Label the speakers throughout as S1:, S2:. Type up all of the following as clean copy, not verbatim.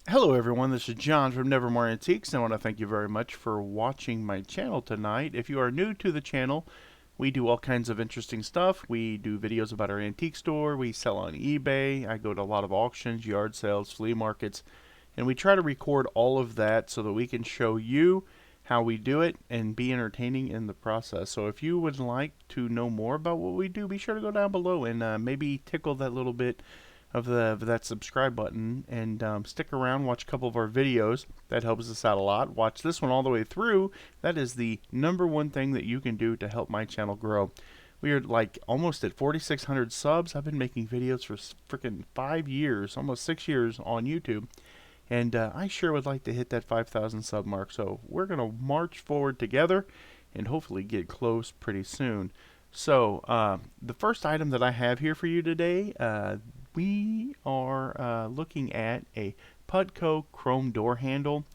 S1: Hello everyone, this is John from Nevermore Antiques, and I want to thank you very much for watching my channel tonight. If you are new to the channel, we do all kinds of interesting stuff. We do videos about our antique store, we sell on eBay, I go to a lot of auctions, yard sales, flea markets, and we try to record all of that so that we can show you how we do it and be entertaining in the process. So if you would like to know more about what we do, be sure to go down below and maybe tickle that little bit of that subscribe button and stick around, watch a couple of our videos. That helps us out a lot. Watch this one all the way through. That is the number one thing that you can do to help my channel grow. We are like almost at 4,600 subs. I've been making videos for freaking 5 years, almost 6 years on YouTube. And I sure would like to hit that 5,000 sub mark. So we're going to march forward together and hopefully get close pretty soon. So the first item that I have here for you today, we are looking at a Putco chrome door handle.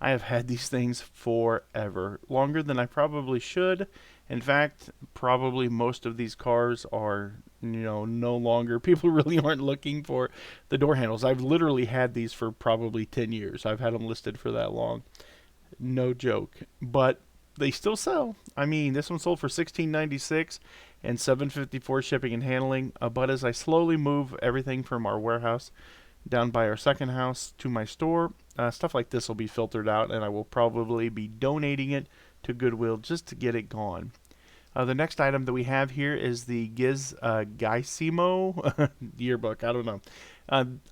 S1: I have had these things forever, longer than I probably should. In fact, probably most of these cars are, no longer. People really aren't looking for the door handles. I've literally had these for probably 10 years. I've had them listed for that long. No joke. But they still sell. I mean, this one sold for $16.96 and $7.54 shipping and handling. But as I slowly move everything from our warehouse down by our second house to my store, stuff like this will be filtered out, and I will probably be donating it to Goodwill just to get it gone. The next item that we have here is the Gizmo yearbook. I don't know.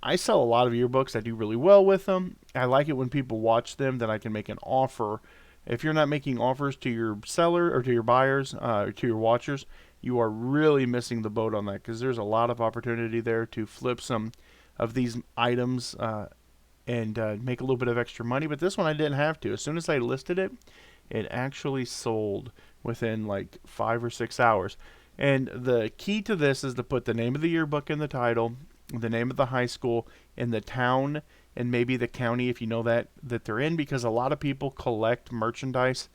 S1: I sell a lot of yearbooks. I do really well with them. I like it when people watch them, then I can make an offer. If you're not making offers to your seller or to your buyers or to your watchers, you are really missing the boat on that, because there's a lot of opportunity there to flip some of these items and make a little bit of extra money. But this one I didn't have to. As soon as I listed it, it actually sold within like 5 or 6 hours. And the key to this is to put the name of the yearbook in the title, the name of the high school, and the town, and maybe the county if you know that they're in, because a lot of people collect merchandise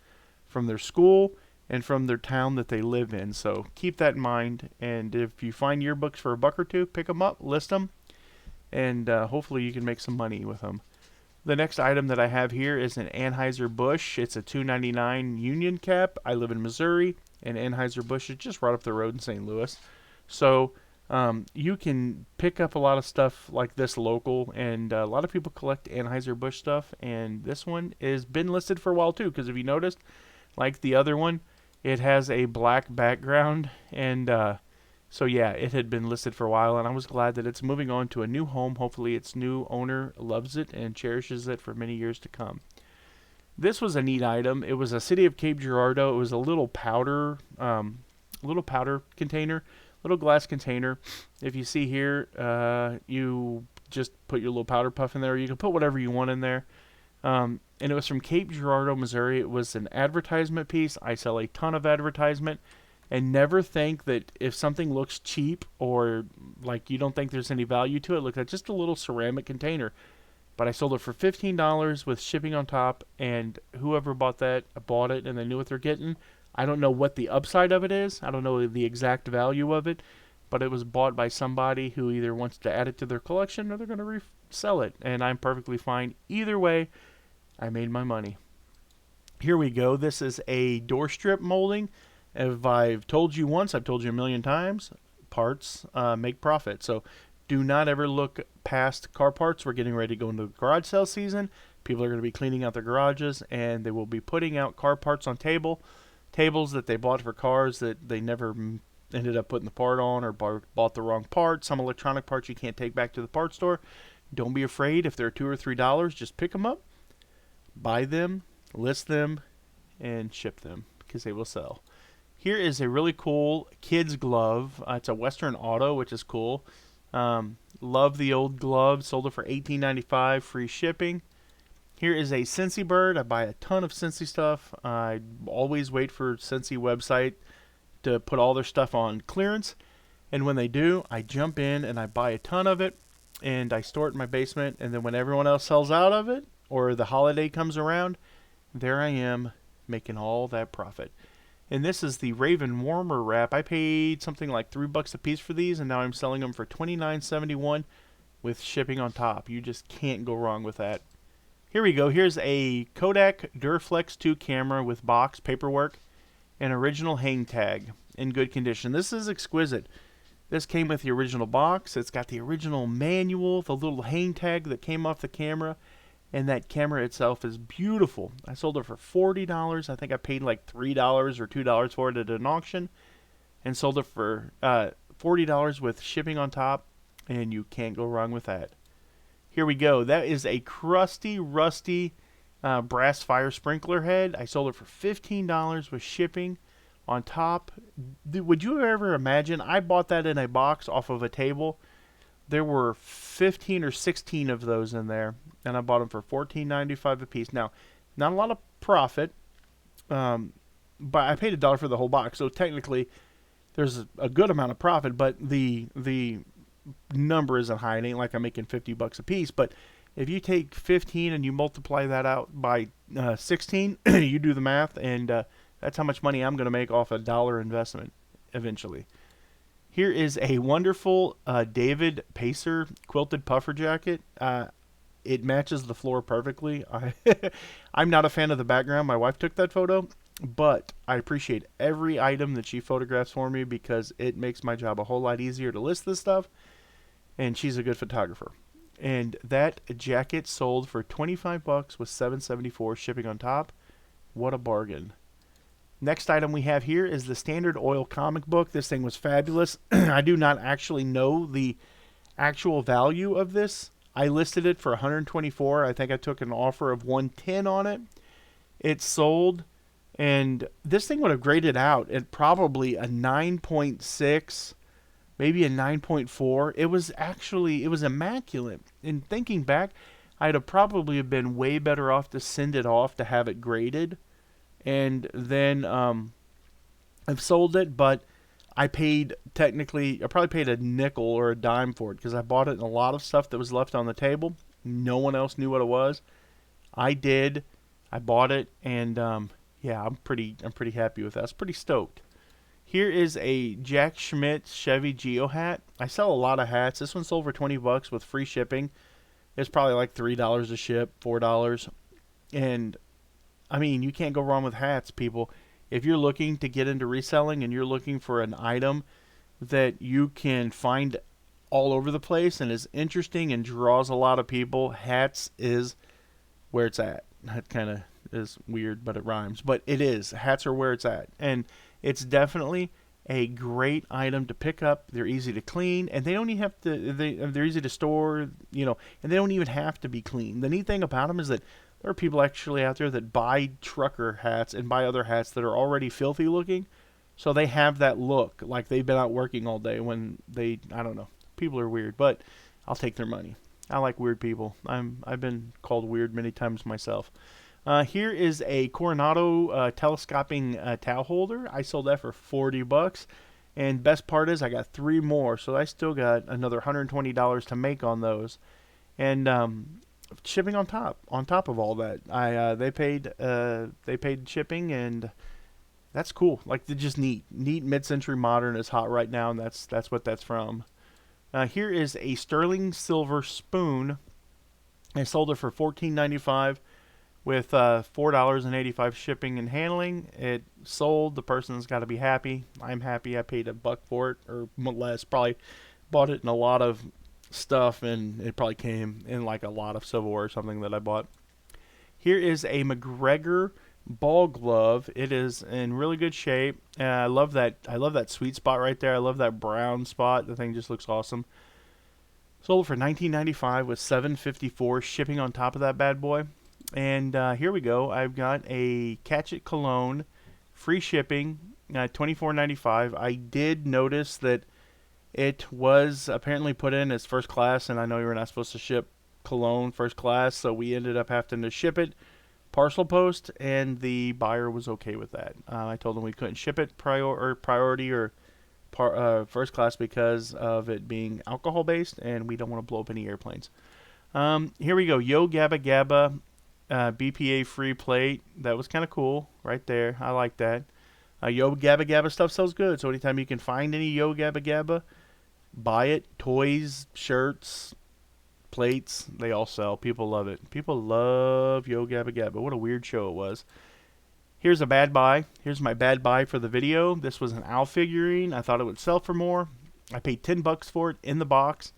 S1: from their school and from their town that they live in. So keep that in mind. And if you find yearbooks for $1 or $2, pick them up, list them, and hopefully you can make some money with them. The next item that I have here is an Anheuser-Busch. It's a $2.99 Union cap. I live in Missouri, and Anheuser-Busch is just right up the road in St. Louis. So you can pick up a lot of stuff like this local, and a lot of people collect Anheuser-Busch stuff, and this one has been listed for a while too, because if you noticed, like the other one, it has a black background, and so yeah, it had been listed for a while, and I was glad that it's moving on to a new home. Hopefully its new owner loves it and cherishes it for many years to come. This was a neat item. It was a City of Cape Girardeau. It was a little powder container, little glass container. If you see here, you just put your little powder puff in there. You can put whatever you want in there. And it was from Cape Girardeau, Missouri. It was an advertisement piece. I sell a ton of advertisement. And never think that if something looks cheap or like you don't think there's any value to it, look at just a little ceramic container. But I sold it for $15 with shipping on top, and whoever bought it and they knew what they're getting. I don't know what the upside of it is. I don't know the exact value of it, but it was bought by somebody who either wants to add it to their collection or they're going to resell it, and I'm perfectly fine. Either way, I made my money. Here we go. This is a door strip molding. If I've told you once, I've told you a million times, parts make profit. So do not ever look past car parts. We're getting ready to go into the garage sale season. People are going to be cleaning out their garages, and they will be putting out car parts on tables that they bought for cars that they never ended up putting the part on, or bought the wrong part. Some electronic parts you can't take back to the parts store. Don't be afraid. If they're $2 or $3, just pick them up, buy them, list them, and ship them, because they will sell. Here is a really cool kid's glove. It's a Western Auto, which is cool. Love the old glove. Sold it for $18.95, free shipping. Here is a Scentsy bird. I buy a ton of Scentsy stuff. I always wait for Scentsy website to put all their stuff on clearance. And when they do, I jump in and I buy a ton of it. And I store it in my basement. And then when everyone else sells out of it, or the holiday comes around, there I am making all that profit. And this is the Raven Warmer Wrap. I paid something like $3 a piece for these, and now I'm selling them for $29.71. with shipping on top. You just can't go wrong with that. Here we go. Here's a Kodak Durflex 2 camera with box, paperwork, and original hang tag in good condition. This is exquisite. This came with the original box. It's got the original manual, the little hang tag that came off the camera, and that camera itself is beautiful. I sold it for $40. I think I paid like $3 or $2 for it at an auction, and sold it for $40 with shipping on top, and you can't go wrong with that. Here we go. That is a crusty, rusty brass fire sprinkler head. I sold it for $15 with shipping on top. Would you ever imagine? I bought that in a box off of a table. There were 15 or 16 of those in there, and I bought them for $14.95 a piece. Now, not a lot of profit, but I paid $1 for the whole box, so technically there's a good amount of profit, but the number isn't high. It ain't like I'm making $50 a piece, but if you take 15 and you multiply that out by 16, you do the math, and that's how much money I'm going to make off a $1 investment eventually. Here is a wonderful David Pacer quilted puffer jacket. It matches the floor perfectly. I'm not a fan of the background. My wife took that photo, but I appreciate every item that she photographs for me because it makes my job a whole lot easier to list this stuff, and she's a good photographer. And that jacket sold for $25 with $7.74 shipping on top. What a bargain. Next item we have here is the Standard Oil comic book. This thing was fabulous. I do not actually know the actual value of this. I listed it for $124. I think I took an offer of $110 on it. It sold, and this thing would have graded out at probably a 9.6, maybe a 9.4. It was immaculate. And thinking back, I'd have probably been way better off to send it off to have it graded. And then I've sold it, but I probably paid a nickel or a dime for it because I bought it in a lot of stuff that was left on the table. No one else knew what it was. I did. I bought it, and yeah, I'm pretty happy with that. I was pretty stoked. Here is a Jack Schmidt Chevy Geo hat. I sell a lot of hats. This one sold for $20 with free shipping. It's probably like $3 a ship, $4, and I mean, you can't go wrong with hats, people. If you're looking to get into reselling and you're looking for an item that you can find all over the place and is interesting and draws a lot of people, hats is where it's at. That kind of is weird, but it rhymes. But it is. Hats are where it's at. And it's definitely a great item to pick up. They're easy to clean, and they don't even have to. They're easy to store, and they don't even have to be clean. The neat thing about them is that there are people actually out there that buy trucker hats and buy other hats that are already filthy looking, so they have that look like they've been out working all day when I don't know. People are weird, but I'll take their money. I like weird people. I've been called weird many times myself. Here is a Coronado telescoping towel holder. I sold that for $40, and best part is I got 3 more, so I still got another $120 to make on those, and shipping on top of all that. They paid shipping, and that's cool. Like, they're just neat mid-century modern is hot right now, and that's what that's from. Here is a sterling silver spoon. I sold it for $14.95 with $4.85 shipping and handling. It sold. The person's got to be happy. I'm happy. I paid $1 for it, or less. Probably bought it in a lot of stuff, and it probably came in like a lot of silverware or something that I bought. Here is a McGregor ball glove. It is in really good shape. I love that sweet spot right there. I love that brown spot. The thing just looks awesome. Sold it for $19.95 with $7.54 shipping on top of that bad boy. And here we go. I've got a Catch It cologne, free shipping, $24.95. I did notice that it was apparently put in as first class, and I know you were not supposed to ship cologne first class, so we ended up having to ship it parcel post, and the buyer was okay with that. I told them we couldn't ship it priority or first class because of it being alcohol based, and we don't want to blow up any airplanes. Here we go. Yo Gabba Gabba BPA free plate. That was kind of cool right there. I like that. Yo Gabba Gabba stuff sells good, so anytime you can find any Yo Gabba Gabba, buy it. Toys, shirts, plates, they all sell. People love it. People love Yo Gabba Gabba. What a weird show it was. Here's a bad buy. Here's my bad buy for the video. This was an owl figurine. I thought it would sell for more. I paid $10 for it in the box.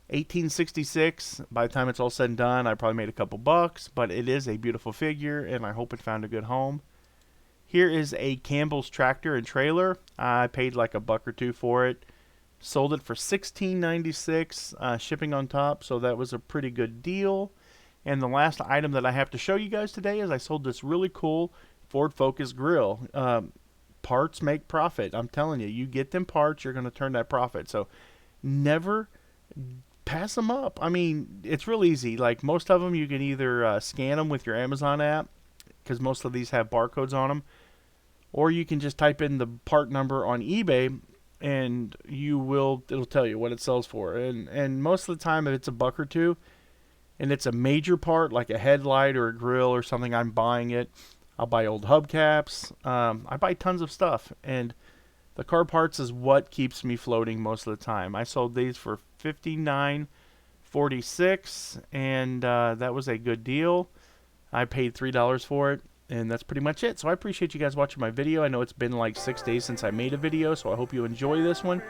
S1: 1866. By the time it's all said and done, I probably made a couple bucks, but it is a beautiful figure, and I hope it found a good home. Here is a Campbell's tractor and trailer. I paid like a buck or two for it. Sold it for $16.96, shipping on top, so that was a pretty good deal. And the last item that I have to show you guys today is I sold this really cool Ford Focus grill. Parts make profit. I'm telling you, you get them parts, you're going to turn that profit. So never pass them up. I mean, it's real easy. Like most of them, you can either scan them with your Amazon app, because most of these have barcodes on them, or you can just type in the part number on eBay, and it'll tell you what it sells for. And most of the time, if it's a buck or two, and it's a major part like a headlight or a grill or something, I'm buying it. I'll buy old hubcaps. I buy tons of stuff, and the car parts is what keeps me floating most of the time. I sold these for $59.46, and that was a good deal. I paid $3 for it, and that's pretty much it. So I appreciate you guys watching my video. I know it's been like 6 days since I made a video, so I hope you enjoy this one.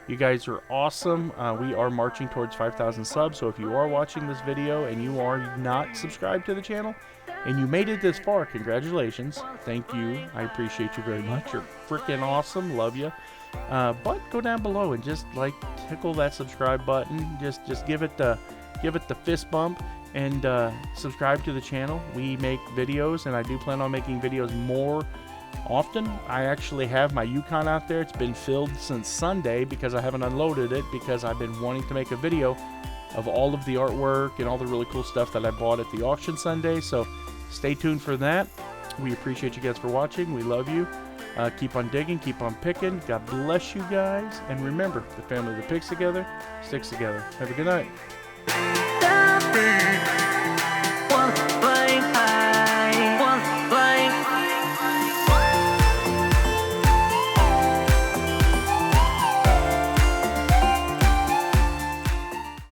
S1: You guys are awesome. We are marching towards 5,000 subs, so if you are watching this video and you are not subscribed to the channel, and you made it this far, congratulations. Thank you. I appreciate you very much. You're freaking awesome. Love you. But go down below and just like tickle that subscribe button. Just give it the fist bump and subscribe to the channel. We make videos, and I do plan on making videos more often. I actually have my Yukon out there. It's been filled since Sunday because I haven't unloaded it, because I've been wanting to make a video of all of the artwork and all the really cool stuff that I bought at the auction Sunday. So stay tuned for that. We appreciate you guys for watching. We love you. Keep on digging, keep on picking. God bless you guys. And remember, the family that picks together sticks together. Have a good night.